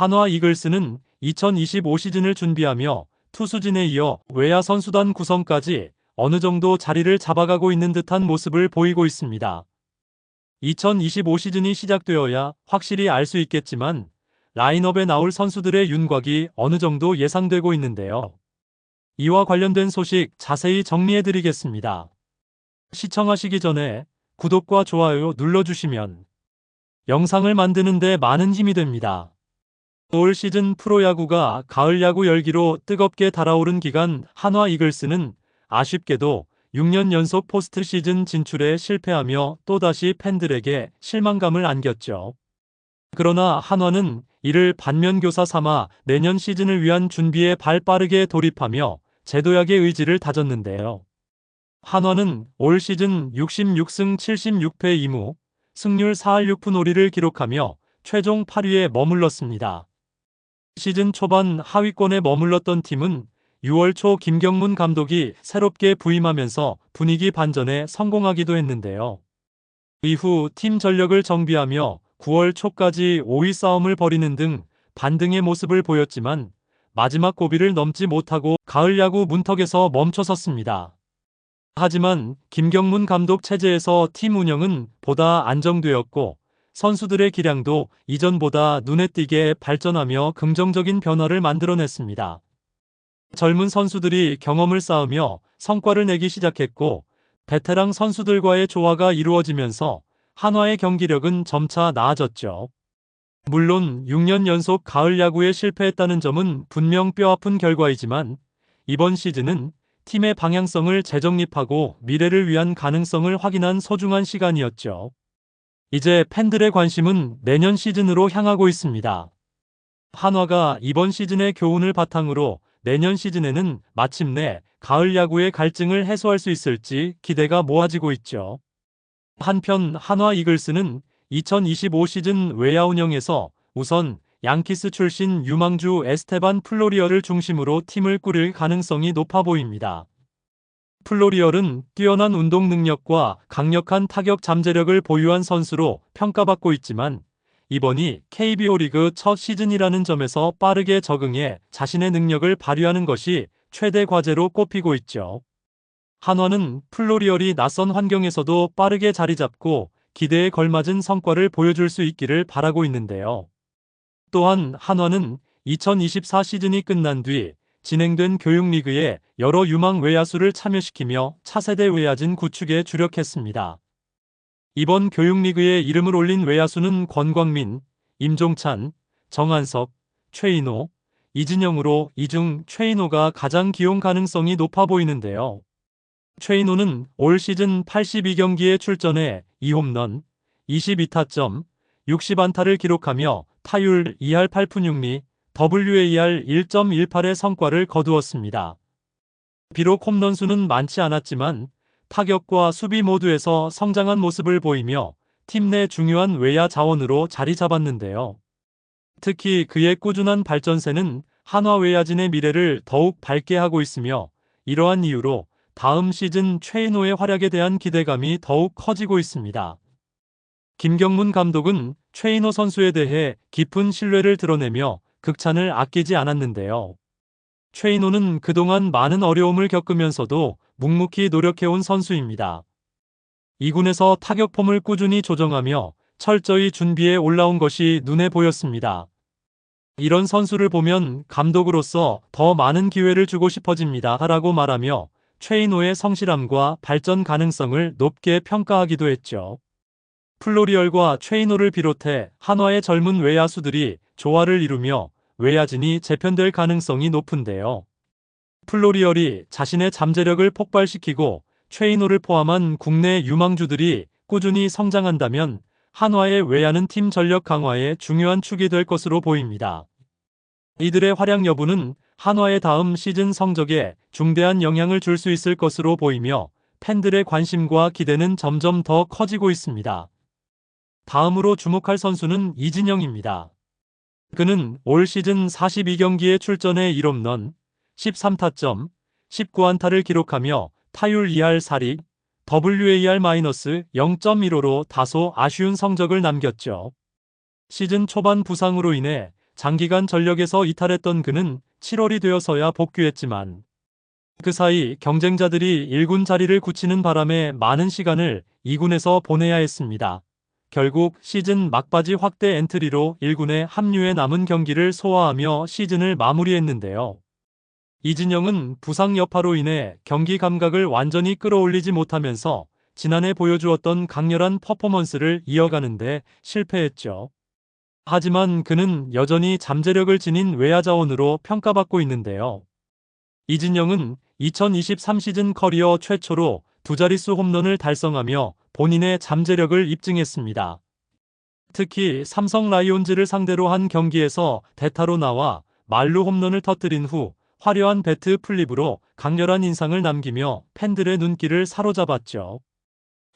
한화 이글스는 2025 시즌을 준비하며 투수진에 이어 외야 선수단 구성까지 어느 정도 자리를 잡아가고 있는 듯한 모습을 보이고 있습니다. 2025 시즌이 시작되어야 확실히 알 수 있겠지만 라인업에 나올 선수들의 윤곽이 어느 정도 예상되고 있는데요. 이와 관련된 소식 자세히 정리해드리겠습니다. 시청하시기 전에 구독과 좋아요 눌러주시면 영상을 만드는 데 많은 힘이 됩니다. 올 시즌 프로야구가 가을 야구 열기로 뜨겁게 달아오른 기간 한화 이글스는 아쉽게도 6년 연속 포스트 시즌 진출에 실패하며 또다시 팬들에게 실망감을 안겼죠. 그러나 한화는 이를 반면교사 삼아 내년 시즌을 위한 준비에 발 빠르게 돌입하며 재도약의 의지를 다졌는데요. 한화는 올 시즌 66승 76패 2무, 승률 4할 6푼 5리를 기록하며 최종 8위에 머물렀습니다. 시즌 초반 하위권에 머물렀던 팀은 6월 초 김경문 감독이 새롭게 부임하면서 분위기 반전에 성공하기도 했는데요. 이후 팀 전력을 정비하며 9월 초까지 5위 싸움을 벌이는 등 반등의 모습을 보였지만 마지막 고비를 넘지 못하고 가을 야구 문턱에서 멈춰섰습니다. 하지만 김경문 감독 체제에서 팀 운영은 보다 안정되었고 선수들의 기량도 이전보다 눈에 띄게 발전하며 긍정적인 변화를 만들어냈습니다. 젊은 선수들이 경험을 쌓으며 성과를 내기 시작했고 베테랑 선수들과의 조화가 이루어지면서 한화의 경기력은 점차 나아졌죠. 물론 6년 연속 가을 야구에 실패했다는 점은 분명 뼈아픈 결과이지만 이번 시즌은 팀의 방향성을 재정립하고 미래를 위한 가능성을 확인한 소중한 시간이었죠. 이제 팬들의 관심은 내년 시즌으로 향하고 있습니다. 한화가 이번 시즌의 교훈을 바탕으로 내년 시즌에는 마침내 가을 야구의 갈증을 해소할 수 있을지 기대가 모아지고 있죠. 한편 한화 이글스는 2025 시즌 외야 운영에서 우선 양키스 출신 유망주 에스테반 플로리어를 중심으로 팀을 꾸릴 가능성이 높아 보입니다. 플로리얼은 뛰어난 운동 능력과 강력한 타격 잠재력을 보유한 선수로 평가받고 있지만 이번이 KBO 리그 첫 시즌이라는 점에서 빠르게 적응해 자신의 능력을 발휘하는 것이 최대 과제로 꼽히고 있죠. 한화는 플로리얼이 낯선 환경에서도 빠르게 자리 잡고 기대에 걸맞은 성과를 보여줄 수 있기를 바라고 있는데요. 또한 한화는 2024 시즌이 끝난 뒤 진행된 교육리그에 여러 유망 외야수를 참여시키며 차세대 외야진 구축에 주력했습니다. 이번 교육리그에 이름을 올린 외야수는 권광민, 임종찬, 정한석, 최인호, 이진영으로 이 중 최인호가 가장 기용 가능성이 높아 보이는데요. 최인호는 올 시즌 82경기에 출전해 2홈런, 22타점, 60안타를 기록하며 타율 2할 8푼 6리, WAR 1.18의 성과를 거두었습니다. 비록 홈런 수는 많지 않았지만 타격과 수비 모두에서 성장한 모습을 보이며 팀 내 중요한 외야 자원으로 자리 잡았는데요. 특히 그의 꾸준한 발전세는 한화 외야진의 미래를 더욱 밝게 하고 있으며 이러한 이유로 다음 시즌 최인호의 활약에 대한 기대감이 더욱 커지고 있습니다. 김경문 감독은 최인호 선수에 대해 깊은 신뢰를 드러내며 극찬을 아끼지 않았는데요. 최인호는 그동안 많은 어려움을 겪으면서도 묵묵히 노력해온 선수입니다. 2군에서 타격폼을 꾸준히 조정하며 철저히 준비해 올라온 것이 눈에 보였습니다. 이런 선수를 보면 감독으로서 더 많은 기회를 주고 싶어집니다. 라고 말하며 최인호의 성실함과 발전 가능성을 높게 평가하기도 했죠. 플로리얼과 최인호를 비롯해 한화의 젊은 외야수들이 조화를 이루며 외야진이 재편될 가능성이 높은데요. 플로리얼이 자신의 잠재력을 폭발시키고 최인호를 포함한 국내 유망주들이 꾸준히 성장한다면 한화의 외야는 팀 전력 강화에 중요한 축이 될 것으로 보입니다. 이들의 활약 여부는 한화의 다음 시즌 성적에 중대한 영향을 줄 수 있을 것으로 보이며 팬들의 관심과 기대는 점점 더 커지고 있습니다. 다음으로 주목할 선수는 이진영입니다. 그는 올 시즌 42경기에 출전해 1홈런, 13타점, 19안타를 기록하며 타율 2할 4리, WAR-0.15로 다소 아쉬운 성적을 남겼죠. 시즌 초반 부상으로 인해 장기간 전력에서 이탈했던 그는 7월이 되어서야 복귀했지만 그 사이 경쟁자들이 1군 자리를 굳히는 바람에 많은 시간을 2군에서 보내야 했습니다. 결국 시즌 막바지 확대 엔트리로 1군에 합류해 남은 경기를 소화하며 시즌을 마무리했는데요. 이진영은 부상 여파로 인해 경기 감각을 완전히 끌어올리지 못하면서 지난해 보여주었던 강렬한 퍼포먼스를 이어가는데 실패했죠. 하지만 그는 여전히 잠재력을 지닌 외야 자원으로 평가받고 있는데요. 이진영은 2023 시즌 커리어 최초로 두 자릿수 홈런을 달성하며 본인의 잠재력을 입증했습니다. 특히 삼성 라이온즈를 상대로 한 경기에서 대타로 나와 말루 홈런을 터뜨린 후 화려한 배트 플립으로 강렬한 인상을 남기며 팬들의 눈길을 사로잡았죠.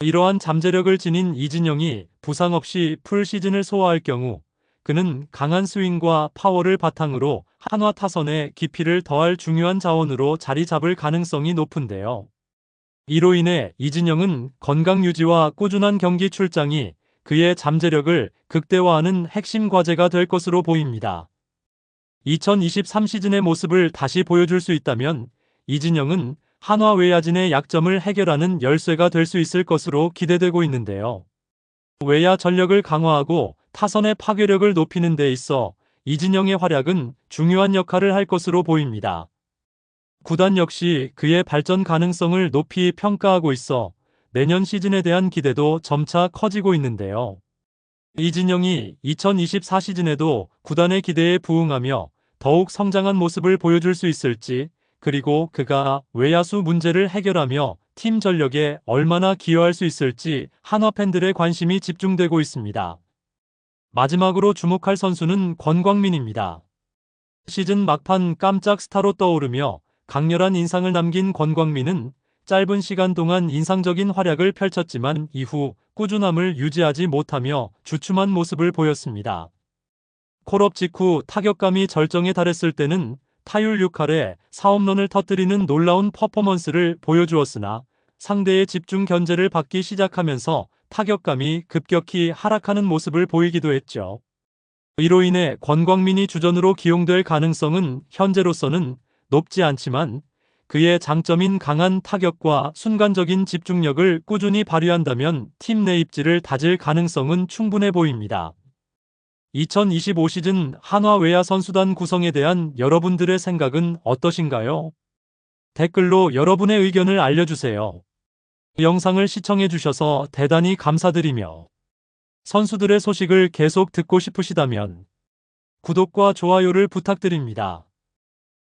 이러한 잠재력을 지닌 이진영이 부상 없이 풀 시즌을 소화할 경우 그는 강한 스윙과 파워를 바탕으로 한화 타선의 깊이를 더할 중요한 자원으로 자리 잡을 가능성이 높은데요. 이로 인해 이진영은 건강 유지와 꾸준한 경기 출장이 그의 잠재력을 극대화하는 핵심 과제가 될 것으로 보입니다. 2023 시즌의 모습을 다시 보여줄 수 있다면 이진영은 한화 외야진의 약점을 해결하는 열쇠가 될 수 있을 것으로 기대되고 있는데요. 외야 전력을 강화하고 타선의 파괴력을 높이는 데 있어 이진영의 활약은 중요한 역할을 할 것으로 보입니다. 구단 역시 그의 발전 가능성을 높이 평가하고 있어 내년 시즌에 대한 기대도 점차 커지고 있는데요. 이진영이 2024 시즌에도 구단의 기대에 부응하며 더욱 성장한 모습을 보여줄 수 있을지, 그리고 그가 외야수 문제를 해결하며 팀 전력에 얼마나 기여할 수 있을지 한화 팬들의 관심이 집중되고 있습니다. 마지막으로 주목할 선수는 권광민입니다. 시즌 막판 깜짝 스타로 떠오르며 강렬한 인상을 남긴 권광민은 짧은 시간 동안 인상적인 활약을 펼쳤지만 이후 꾸준함을 유지하지 못하며 주춤한 모습을 보였습니다. 콜업 직후 타격감이 절정에 달했을 때는 타율 6할에 4홈런을 터뜨리는 놀라운 퍼포먼스를 보여주었으나 상대의 집중 견제를 받기 시작하면서 타격감이 급격히 하락하는 모습을 보이기도 했죠. 이로 인해 권광민이 주전으로 기용될 가능성은 현재로서는 높지 않지만 그의 장점인 강한 타격과 순간적인 집중력을 꾸준히 발휘한다면 팀 내 입지를 다질 가능성은 충분해 보입니다. 2025 시즌 한화 외야 선수단 구성에 대한 여러분들의 생각은 어떠신가요? 댓글로 여러분의 의견을 알려주세요. 영상을 시청해주셔서 대단히 감사드리며 선수들의 소식을 계속 듣고 싶으시다면 구독과 좋아요를 부탁드립니다.